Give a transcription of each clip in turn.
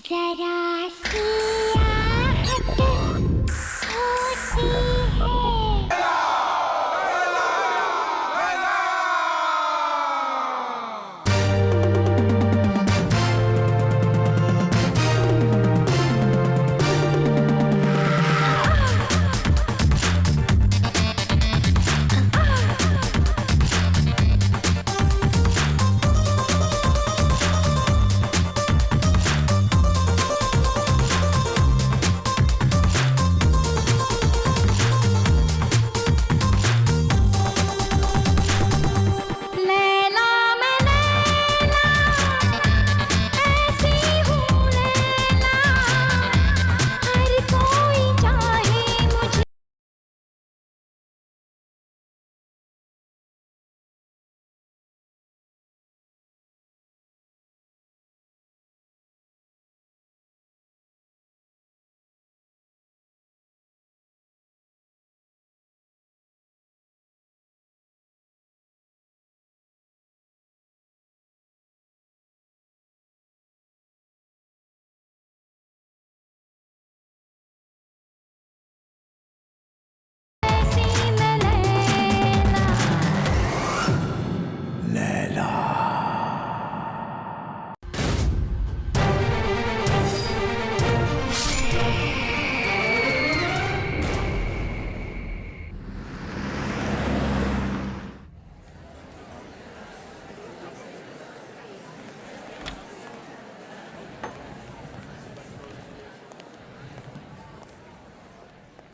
जरा सी आहट होती है।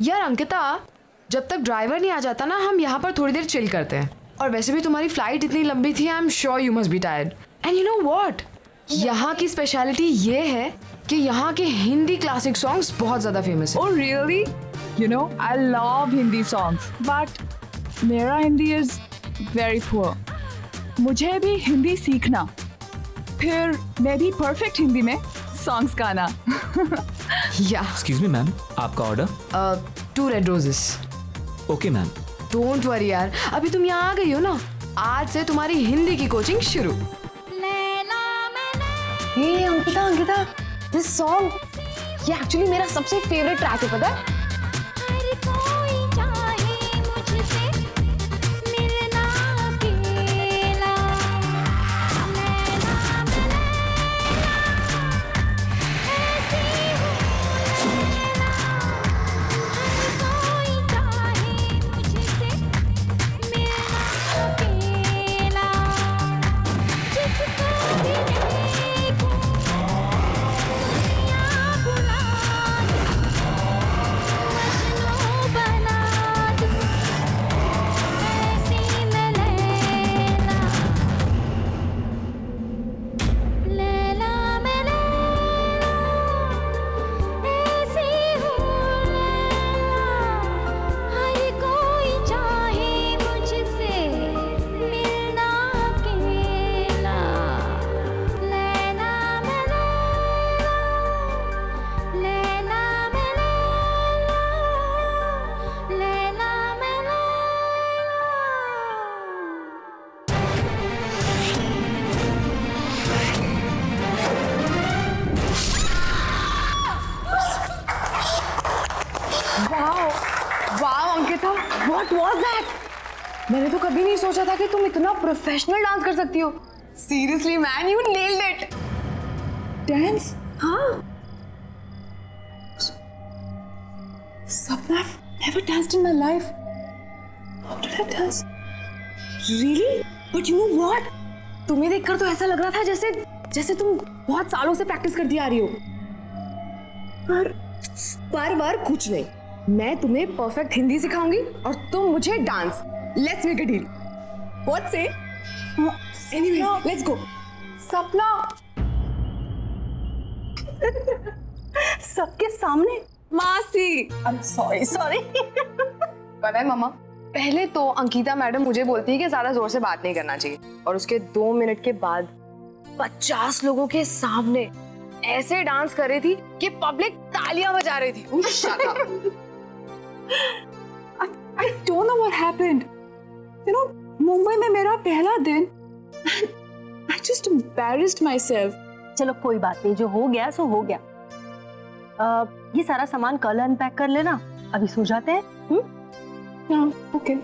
यार अंकिता, जब तक ड्राइवर नहीं आ जाता ना, हम यहाँ पर थोड़ी देर चिल करते हैं। और वैसे भी तुम्हारी फ्लाइट इतनी लंबी थी, I am sure you must be tired. And you know what, यहाँ की स्पेशलिटी ये है कि यहाँ के हिंदी क्लासिक सॉन्ग्स बहुत ज़्यादा फेमस है। Oh really? You know, I love Hindi songs, but मेरा हिंदी is very poor. मुझे भी हिंदी सीखना, फिर मैं भी परफेक्ट हिंदी में सॉन्ग्स गाना। या एक्सक्यूज मी मैम, आपका order? 2 red roses. Okay ma'am. Don't worry यार, अभी तुम यहाँ आ गई हो ना, आज से तुम्हारी हिंदी की कोचिंग शुरू। हे अंकिता, दिस सॉन्ग ये एक्चुअली मेरा सबसे फेवरेट ट्रैक है, पता है? What was that? मैंने तो कभी नहीं सोचा था कि तुम इतना प्रोफेशनल डांस कर सकती हो। Seriously man, you nailed it. Dance? हाँ। Sapna, I've never danced in my life. How did I dance? Really? But you know what? तुम्हें देखकर तो ऐसा लग रहा था जैसे तुम बहुत सालों से प्रैक्टिस करती आ रही हो। पर कुछ नहीं, मैं तुम्हें परफेक्ट हिंदी सिखाऊंगी और तुम मुझे dance. Let's make a deal. What say? Anyways, let's go. Sapna, सबके सामने? मासी, I'm sorry. पता है मामा, पहले तो अंकिता मैडम मुझे बोलती है कि ज्यादा जोर से बात नहीं करना चाहिए, और उसके 2 मिनट के बाद 50 लोगों के सामने ऐसे डांस कर रही थी कि पब्लिक तालियां बजा रही थी। Shut up. I don't know what happened. You know, Mumbai में मेरा पहला दिन, I just embarrassed myself. चलो कोई बात नहीं, जो हो गया सो हो गया। ये सारा सामान कल अनपैक कर लेना, अभी सो जाते हैं। ओके।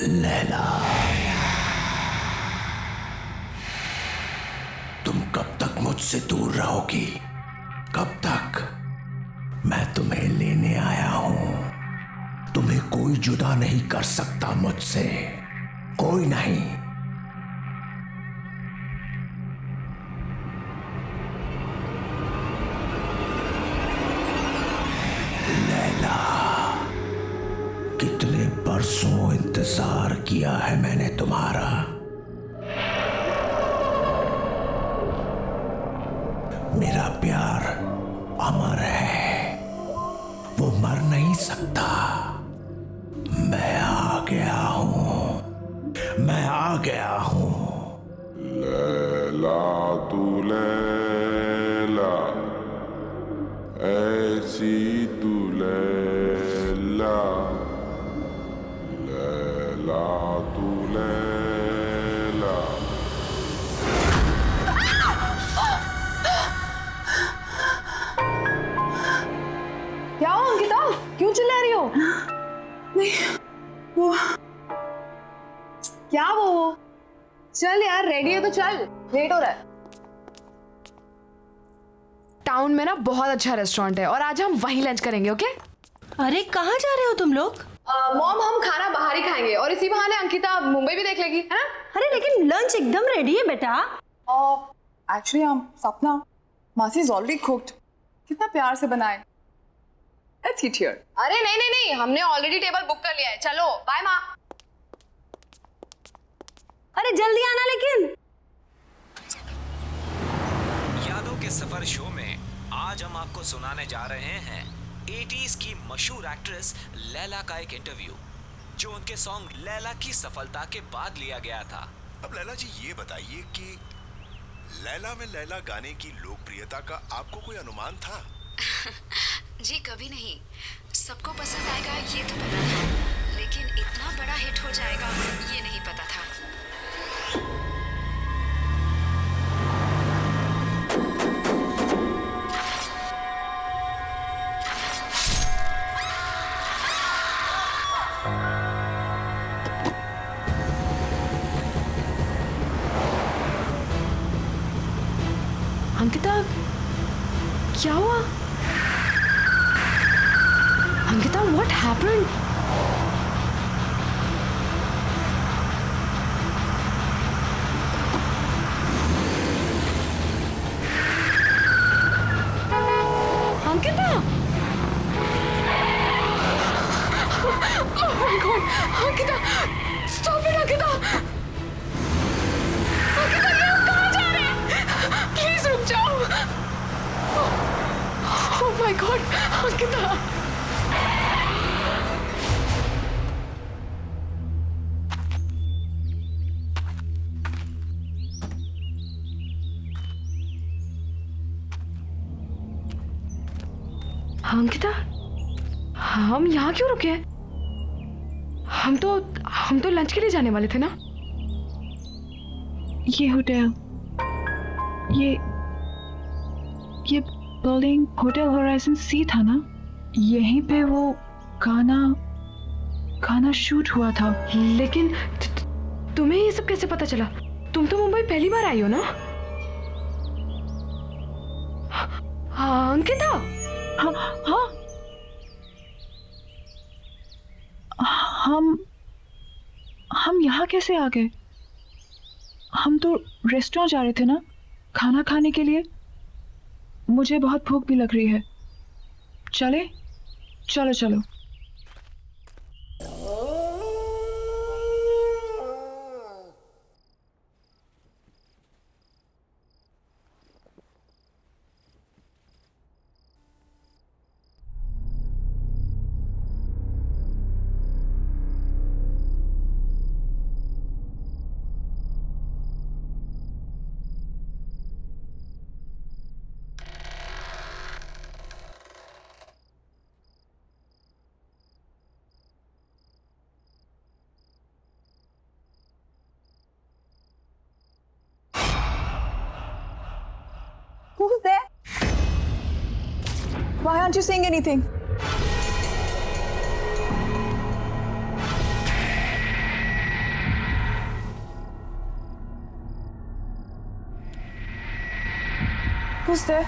लैला, तुम कब तक मुझसे दूर रहोगी? कब तक? मैं तुम्हें लेने आया हूं। तुम्हें कोई जुदा नहीं कर सकता मुझसे, कोई नहीं। लैला, कितने बरसों इंतजार किया है मैंने तुम्हारा। मेरा प्यार अमर है, वो मर नहीं सकता। मैं आ गया हूं, मैं आ गया हूं। लैला तू लैला, ऐसी तू लैला, लैला तू लैला। क्या हो अंकिता, क्यों चिल्ला रही हो? नहीं, वो क्या वो? चल यार, रेडी है तो चल, लेट हो रहा है। टाउन में ना बहुत अच्छा रेस्टोरेंट है और आज हम वहीं लंच करेंगे, ओके? अरे कहाँ जा रहे हो तुम लोग? मॉम, हम खाना बाहर ही खाएंगे और इसी बहाने अंकिता मुंबई भी देख लेगी, है ना? अरे लेकिन लंच एकदम रेडी है बेटा। एक्चुअली सपना, मासी इज ऑलरेडी कुक्ड। कितना प्यार से बनाए। Let's eat here. अरे नहीं नहीं नहीं, हमने ऑलरेडी टेबल बुक कर लिया है। चलो बाय माँ। अरे जल्दी आना लेकिन। यादों के सफर शो में आज हम आपको सुनाने जा रहे हैं 80s की मशहूर एक्ट्रेस लैला का एक इंटरव्यू, जो उनके सॉन्ग लैला की सफलता के बाद लिया गया था। अब लैला जी ये बताइए कि लैला में लैला गाने की लोकप्रियता का आपको कोई अनुमान था? जी कभी नहीं। सबको पसंद आएगा ये तो पता था, लेकिन इतना बड़ा हिट हो जाएगा ये नहीं पता था। अंकिता, क्या हुआ? Ankita, what happened? Ankita, stop it Ankita. Ankita, ये हम कहाँ जा रहे हैं? प्लीज रुक जाओ। Oh my God, Ankita. Ankita, हम यहाँ क्यों रुके हैं? हम तो लंच के लिए जाने वाले थे ना। ये होटल, ये बिल्डिंग होटल होराइजन सी था ना? यहीं पे वो गाना शूट हुआ था। लेकिन तुम्हें ये सब कैसे पता चला? तुम तो मुंबई पहली बार आई हो ना? हाँ अंकिता। हाँ हाँ, हम यहाँ कैसे आ गए? हम तो रेस्टोरेंट जा रहे थे ना, खाना खाने के लिए। मुझे बहुत भूख भी लग रही है। चले? चलो चलो। Who's there? Why aren't you saying anything? Who's there?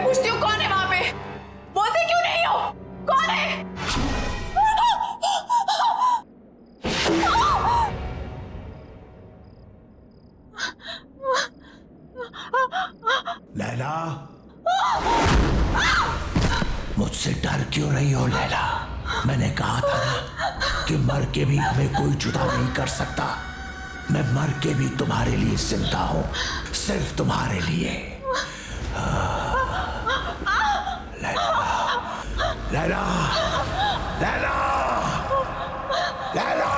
पूछती हूँ कौन है वहां पे? बोलते क्यों नहीं हो? कौन है? लैला, मुझसे डर क्यों रही हो लैला? मैंने कहा था ना कि मर के भी हमें कोई जुदा नहीं कर सकता। मैं मर के भी तुम्हारे लिए जिंदा हूं, सिर्फ तुम्हारे लिए। लैला, लैला, लैला।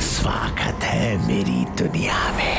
स्वागत है मेरी दुनिया में।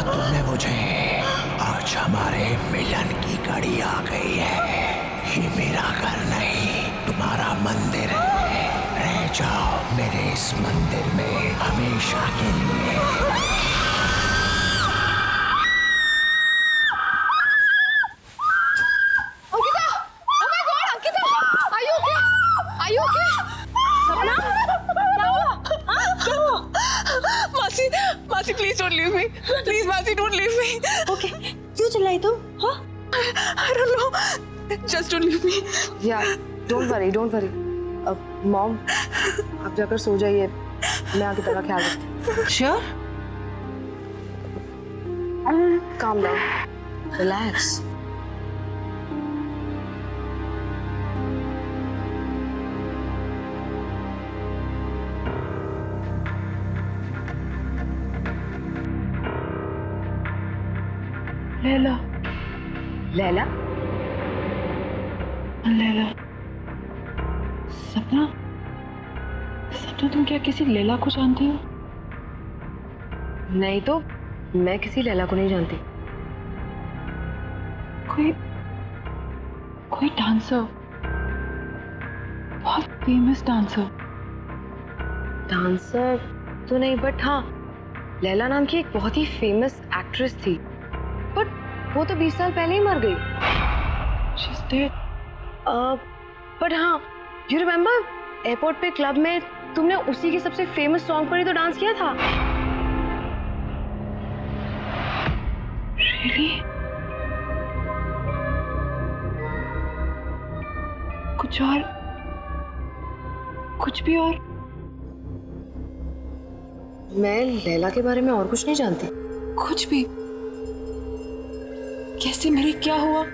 तुमने मुझे। आज हमारे मिलन की घड़ी आ गई है। ये मेरा घर नहीं, तुम्हारा मंदिर है। रह जाओ मेरे इस मंदिर में हमेशा के लिए। मासी, मासी please don't leave me, please मासी डोंट लीव मी। ओके, क्यों चिल्लाई तुम? हाँ? I don't know, just don't leave me. या डोंट वरी, डोंट वरी। अब मॉम आप जाकर सो जाइए, मैं आगे तेरा ख्याल रखती श्योर? हूँ। Calm down, relax. Laila, Laila, Laila, सपना, सपना तुम क्या किसी लैला को जानती हो? नहीं तो मैं किसी लैला को नहीं जानती। कोई डांसर, बहुत फेमस डांसर। डांसर तो नहीं, बट हाँ लैला नाम की एक बहुत ही फेमस एक्ट्रेस थी, बट वो तो 20 साल पहले ही मर गई। She's dead. बट हाँ, यू रिमेम्बर एयरपोर्ट पे क्लब में तुमने उसी के सबसे फेमस सॉन्ग पर ही तो डांस किया था। Really? कुछ भी और? मैं लैला के बारे में और कुछ नहीं जानती। कुछ भी? कैसे मरी, क्या हुआ?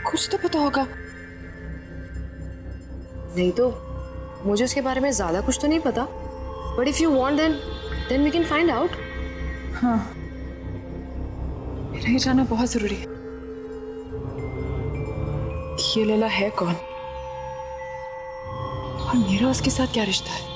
कुछ तो पता होगा। नहीं तो मुझे उसके बारे में ज्यादा कुछ तो नहीं पता, but if you want then we can find out. हाँ, मेरा ये जानना बहुत जरूरी है कि ये लैला है कौन और मेरा उसके साथ क्या रिश्ता है।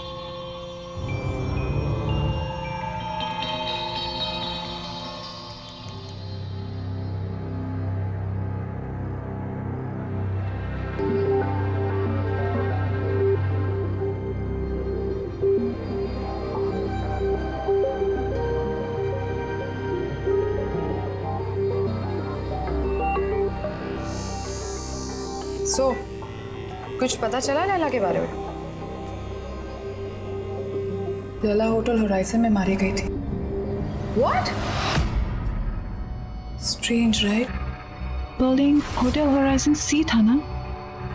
सो कुछ पता चला लैला के बारे में? लैला होटल होराइजन में मारी गई थी। What? Strange right? Building hotel horizon सी था ना,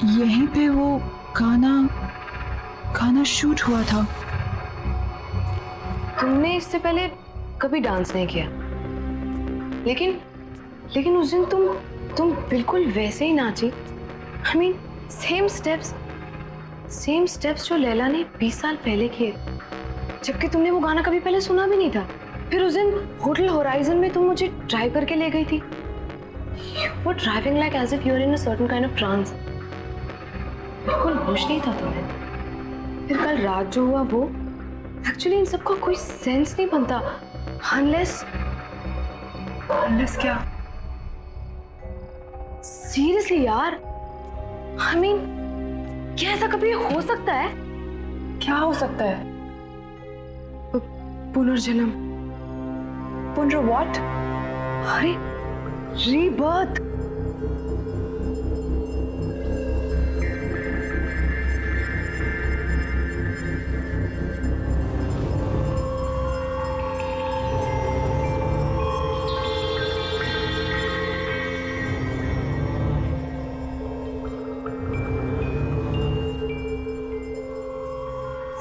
यहीं पे वो गाना शूट हुआ था। तुमने इससे पहले कभी डांस नहीं किया, लेकिन उस दिन तुम बिल्कुल वैसे ही नाची। I mean, सेम स्टेप्स जो लैला ने 20 साल पहले किए, जबकि तुमने वो गाना कभी पहले सुना भी नहीं था। फिर उस दिन होटल होराइजन में तुम मुझे ड्राइव करके ले गई थी। You were driving like as if you were in a certain kind of trance. बिल्कुल होश नहीं था तुम्हें। फिर कल रात जो हुआ वो, एक्चुअली इन सबका कोई सेंस नहीं बनता unless क्या? सीरियसली यार, I mean, क्या ऐसा कभी हो सकता है? क्या हो सकता है? पुनर्जन्म। व्हाट? अरे रीबर्थ।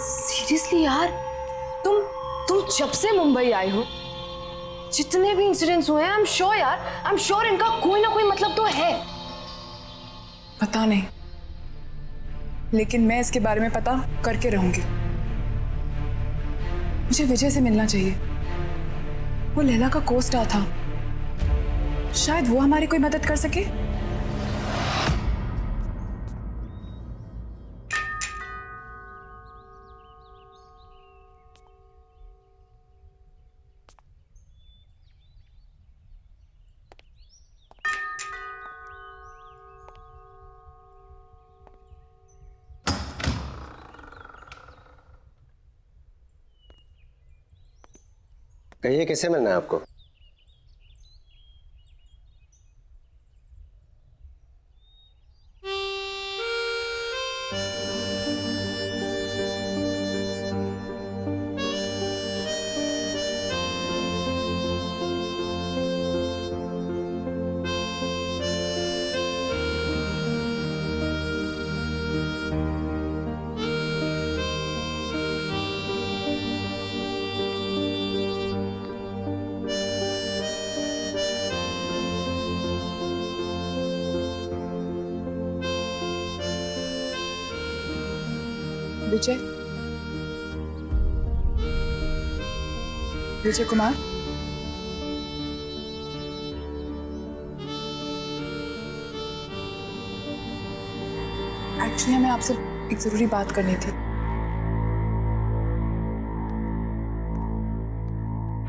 सीरियसली यार, तुम जब से मुंबई आई हो, जितने भी इंसिडेंट्स हुए हैं, आई एम श्योर इनका कोई ना कोई मतलब तो है। पता नहीं, लेकिन मैं इसके बारे में पता करके रहूंगी। मुझे विजय से मिलना चाहिए। वो लैला का को-स्टार था, शायद वो हमारी कोई मदद कर सके। कहिए किससे मिलना है आपको? विजय, विजय कुमार, एक्चुअली हमें आपसे एक जरूरी बात करनी थी।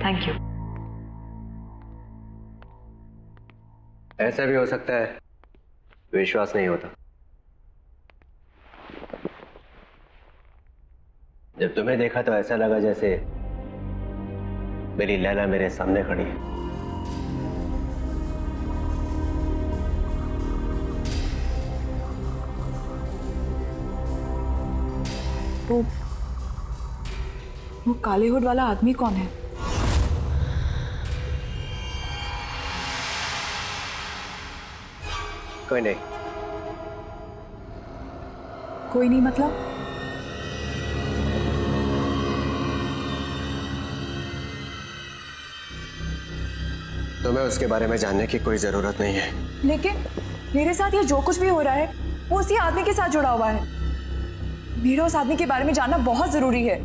Thank you. ऐसा भी हो सकता है विश्वास नहीं होता। जब तुम्हें देखा तो ऐसा लगा जैसे मेरी लैला मेरे सामने खड़ी है। वो काले हुड वाला आदमी कौन है? कोई नहीं। कोई नहीं मतलब? तुम्हें उसके बारे में जानने की कोई जरूरत नहीं है। लेकिन मेरे साथ ये जो कुछ भी हो रहा है वो उसी आदमी के साथ जुड़ा हुआ है। मेरा उस आदमी के बारे में जानना बहुत जरूरी है।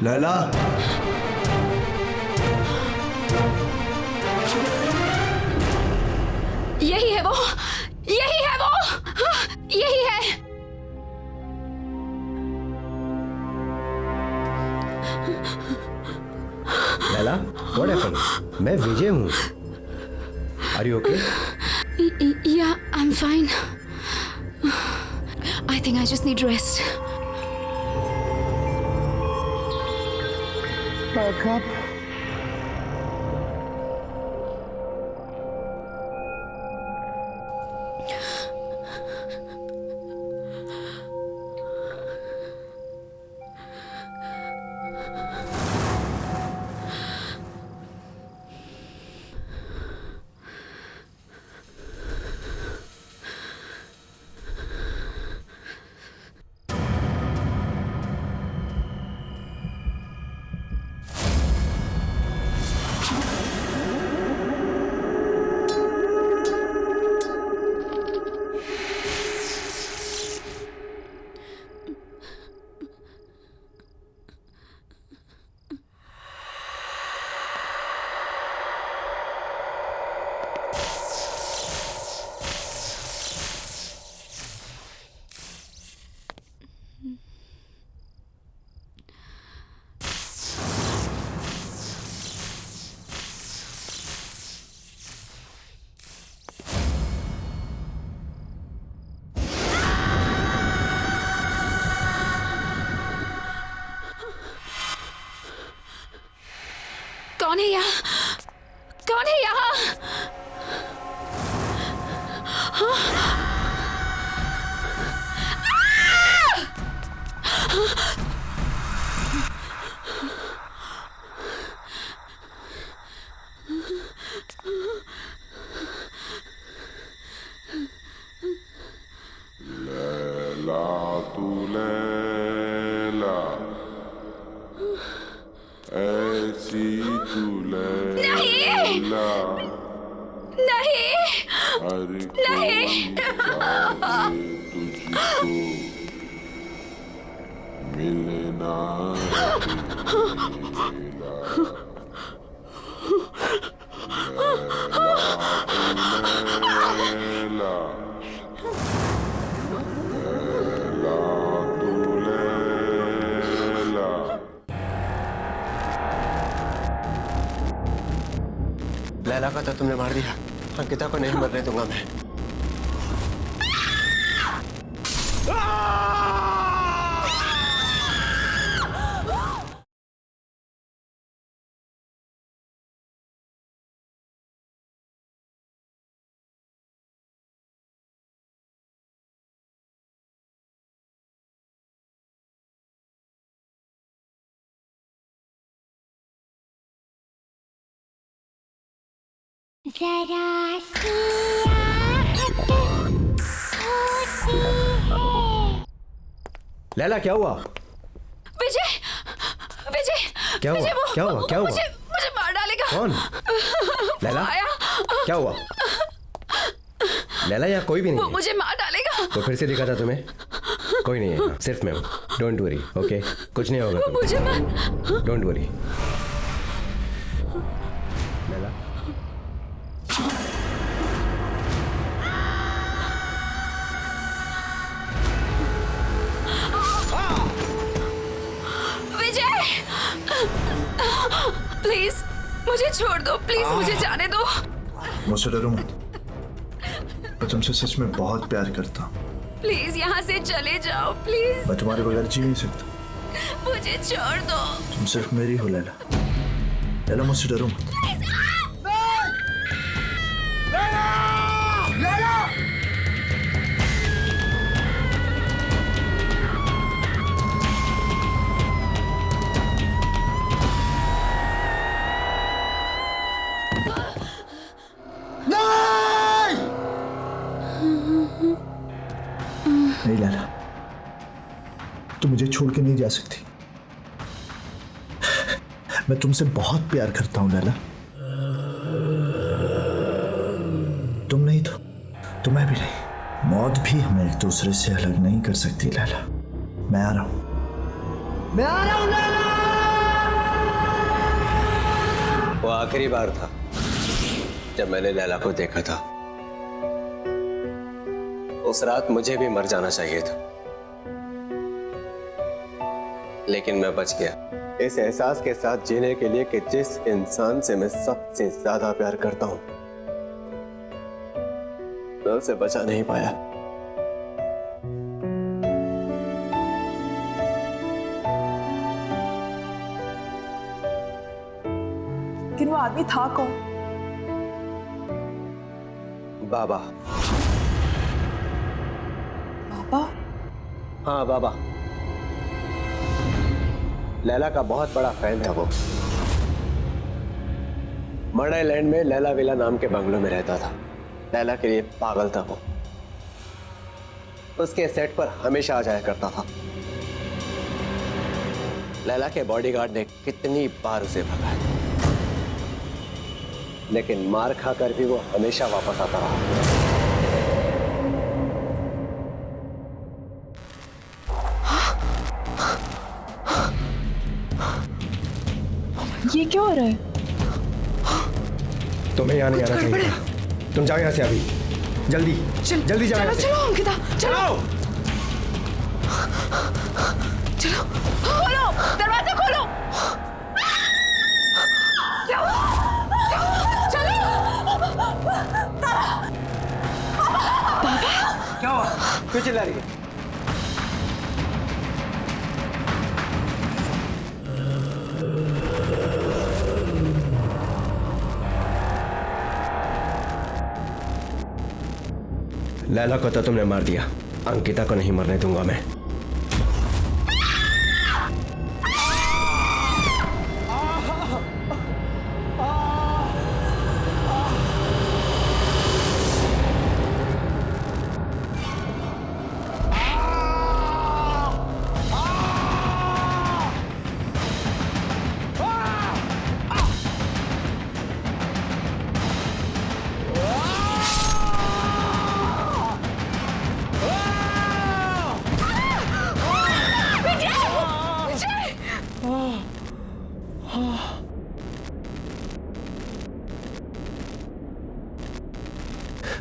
लैला, यही है वो, यही है वो, यही है। Laila, what happened? मैं विजय हूँ। Are you okay? Yeah, I'm fine. I think I just need rest. Back up. कौन है यहाँ? कौन है यहाँ? लैला तू लैला, ऐसी तू लैला, नहीं, हर कोई चाहे तुझको, लैला का तो तुमने मार दिया, अंकिता को नहीं मरने दूंगा मैं। जरा सी आहट होती है। लैला क्या हुआ? विजय, विजय, क्या हुआ? विजय, क्या हुआ? क्या हुआ? मुझे मार डालेगा। कौन? लैला? आया। क्या हुआ? लैला यहाँ कोई भी नहीं वो है। मुझे मार डालेगा। तो फिर से दिखा था तुम्हें? कोई नहीं है, सिर्फ मैं हूँ। Don't worry, okay? कुछ नहीं होगा तुम्हें। मुझे मार। Don't worry. Laila? Vijay, please मुझे छोड़ दो, प्लीज मुझे जाने दो। मुझसे डरो मत, मैं तुमसे सच में बहुत प्यार करता हूँ। प्लीज यहाँ से चले जाओ, प्लीज। मैं तुम्हारे बगैर जी नहीं सकता। मुझे छोड़ दो। तुम सिर्फ मेरी हो लैला। लैला मुझसे डरो मत। नहीं लैला, तुम मुझे छोड़ के नहीं जा सकती। मैं तुमसे बहुत प्यार करता हूं लैला। तुम नहीं तो मैं भी नहीं। मौत भी हमें एक दूसरे से अलग नहीं कर सकती लैला। मैं आ रहा हूं, मैं आ रहा हूं लैला। वो आखिरी बार था जब मैंने लैला को देखा था। उस रात मुझे भी मर जाना चाहिए था, लेकिन मैं बच गया इस एहसास के साथ जीने के लिए कि जिस इंसान से मैं सबसे ज्यादा प्यार करता हूं, मैं उसे बचा नहीं पाया। लेकिन वो आदमी था कौन? बाबा। बाबा? हाँ बाबा। लैला का बहुत बड़ा फैन था वो। मर्डर लैंड में लैला विला नाम के बंगलों में रहता था। लैला के लिए पागल था वो। उसके सेट पर हमेशा आ जाया करता था। लैला के बॉडीगार्ड ने कितनी बार उसे भगाया, लेकिन मार खाकर भी वो हमेशा वापस आता रहा। ये क्या हो रहा है? तुम्हें यहाँ नहीं आना चाहिए था। तुम जाओ यहाँ से अभी, जल्दी जल्दी जाओ यहाँ से। चलो अंकिता, चलो चलो। खोलो, दरवाजा खोलो। क्या हुआ? चलो। क्या हुआ? क्यों चिल्ला रही है? लैला को तो तुमने मार दिया, अंकिता को नहीं मरने दूंगा मैं।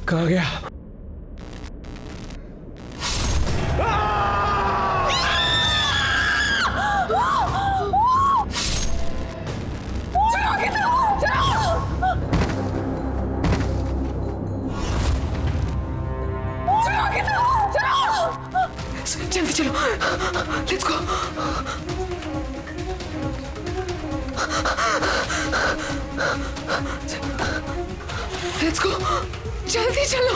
कहाँ गया? जल्दी चलो, लेट्स गो। लेट्स गो, जल्दी चलो।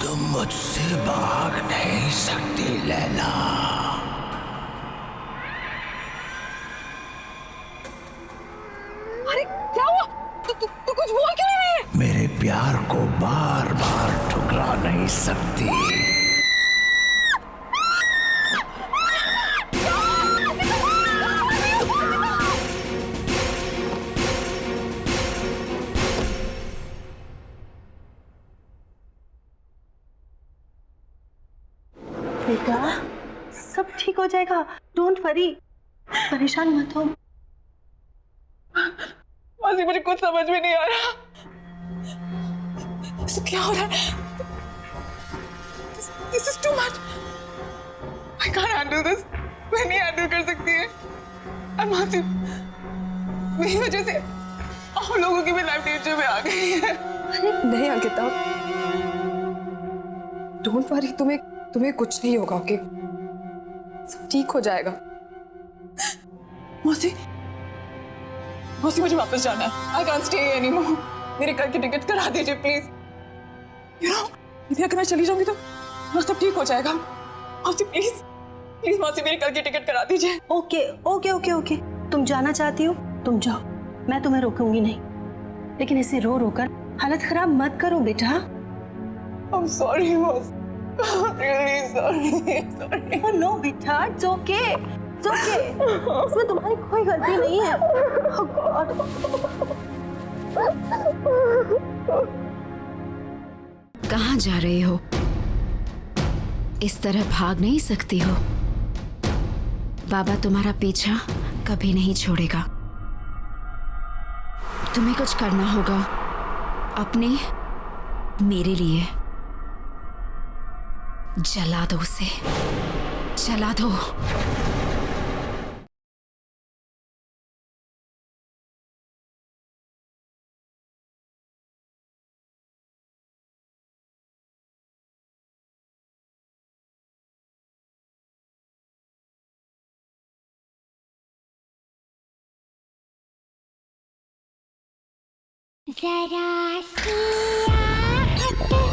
तुम मुझसे भाग नहीं सकती लैला। अरे क्या हुआ? तू कुछ बोल क्यों नहीं रही है? मेरे प्यार को बार बार ठुकरा नहीं सकती। बेटा सब ठीक हो जाएगा, डोंट वरी, परेशान मत हो। मासी मुझे कुछ समझ में नहीं आ रहा, सब क्या हो रहा है? This is too much. I can't handle this. मैं नहीं हैंडल कर सकती है। और मासी मेरी वजह से आप लोगों की भी लाइफ डेंजर में आ गई है। नहीं अंकिता, डोंट वरी, तुम्हें कुछ नहीं होगा, ओके? सब ठीक हो जाएगा। मौसी मुझे वापस जाना है। I can't stay anymore. मेरे घर की टिकट करा दीजिए प्लीज। You know, यदि अगर मैं चली जाऊंगी तो सब ठीक हो जाएगा। मौसी प्लीज मौसी मेरे घर की टिकट करा दीजिए। ओके, तुम जाना चाहती हो तुम जाओ, मैं तुम्हें रोकूंगी नहीं, लेकिन इसे रो रो कर हालत खराब मत करो बेटा। I'm sorry मौसी, really sorry. Oh no बेटा, it's okay. इसमें तुम्हारी कोई गलती नहीं है। Oh God. कहाँ जा रहे हो? इस तरह भाग नहीं सकती हो। बाबा तुम्हारा पीछा कभी नहीं छोड़ेगा। तुम्हें कुछ करना होगा अपने, मेरे लिए। जला दो उसे, जला दो। जरा सी आहट होती है।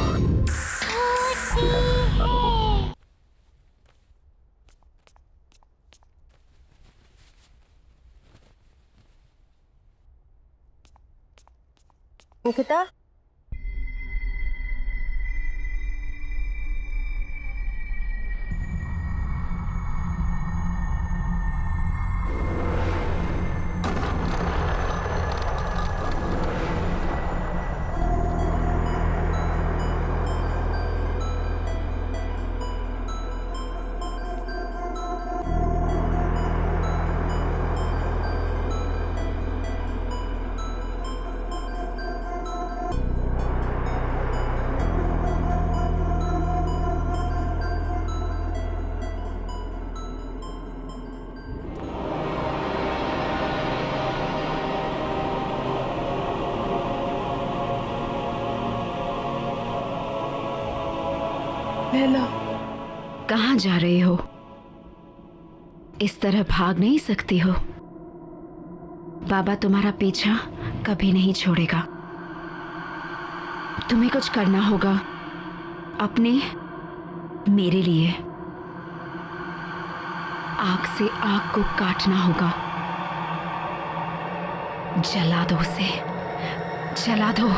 अंकिता, लैला, कहाँ जा रहे हो? इस तरह भाग नहीं सकती हो। बाबा तुम्हारा पीछा कभी नहीं छोड़ेगा। तुम्हें कुछ करना होगा अपने, मेरे लिए आग से आग को काटना होगा। जला दो उसे, जला दो।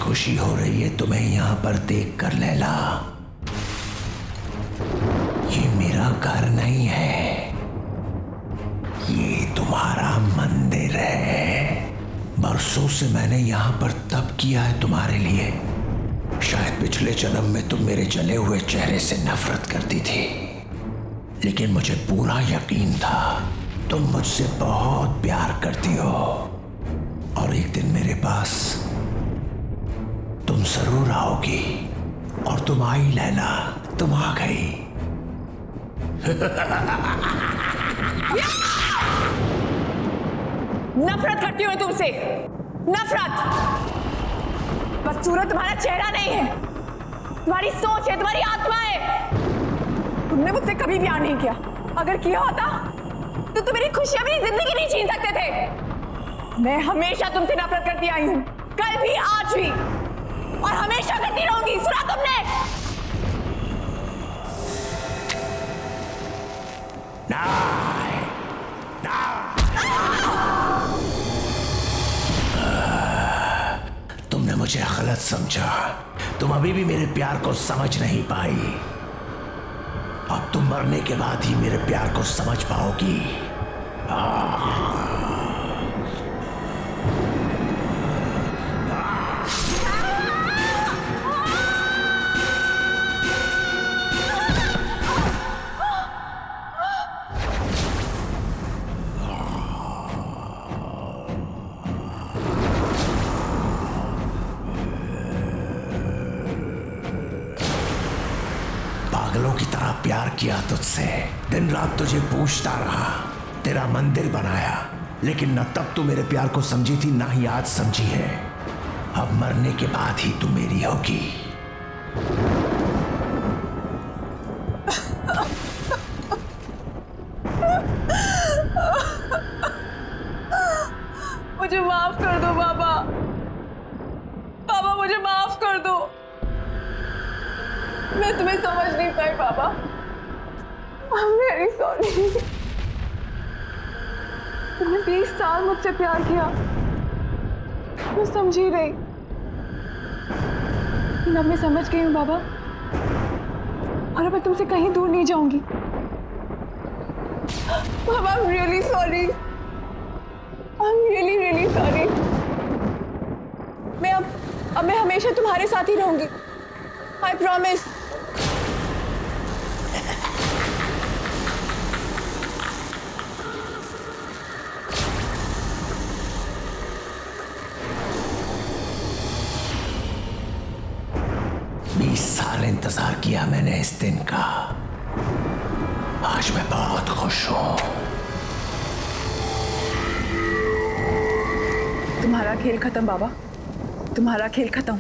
खुशी हो रही है तुम्हें यहां पर देखकर लैला। ये मेरा घर नहीं है, ये तुम्हारा मंदिर है। बरसों से मैंने यहां पर तप किया है तुम्हारे लिए। शायद पिछले जन्म में तुम मेरे जले हुए चेहरे से नफरत करती थी, लेकिन मुझे पूरा यकीन था तुम मुझसे बहुत प्यार करती हो और एक दिन मेरे पास तुम जरूर आओगी। और तुम आई लैला, तुम आ गई। नफरत करती हूँ तुमसे, नफरत। बदसूरत तुम्हारा चेहरा नहीं है, तुम्हारी सोच है, तुम्हारी आत्मा है। तुमने मुझसे कभी प्यार नहीं किया। अगर किया होता तो तुम मेरी खुशियां, मेरी जिंदगी नहीं छीन सकते थे। मैं हमेशा तुमसे नफरत करती आई हूं, कल भी, आज भी, और हमेशा करती रहूंगी। सुना तुमने? तुमने मुझे गलत समझा। तुम अभी भी मेरे प्यार को समझ नहीं पाई। अब तुम मरने के बाद ही मेरे प्यार को समझ पाओगी। पागलों की तरह प्यार किया तुझसे, दिन रात तुझे पूछता रहा, तेरा मंदिर बनाया, लेकिन न तब तू मेरे प्यार को समझी थी, ना ही आज समझी है। अब मरने के बाद ही तू मेरी होगी। मुझे माफ कर दो बाबा। बाबा मुझे माफ कर दो। मैं तुम्हें समझ नहीं पाई बाबा। I'm very sorry। तुमने 20 साल मुझसे प्यार किया, मैं समझी रही। अब मैं समझ गई हूँ बाबा, और अब मैं तुमसे कहीं दूर नहीं जाऊंगी। बाबा I'm really sorry। I'm really really sorry। मैं हमेशा तुम्हारे साथ ही रहूंगी। I promise। इंतजार किया मैंने इस दिन का। आज मैं बहुत खुश हूं। तुम्हारा खेल खत्म बाबा, तुम्हारा खेल खत्म।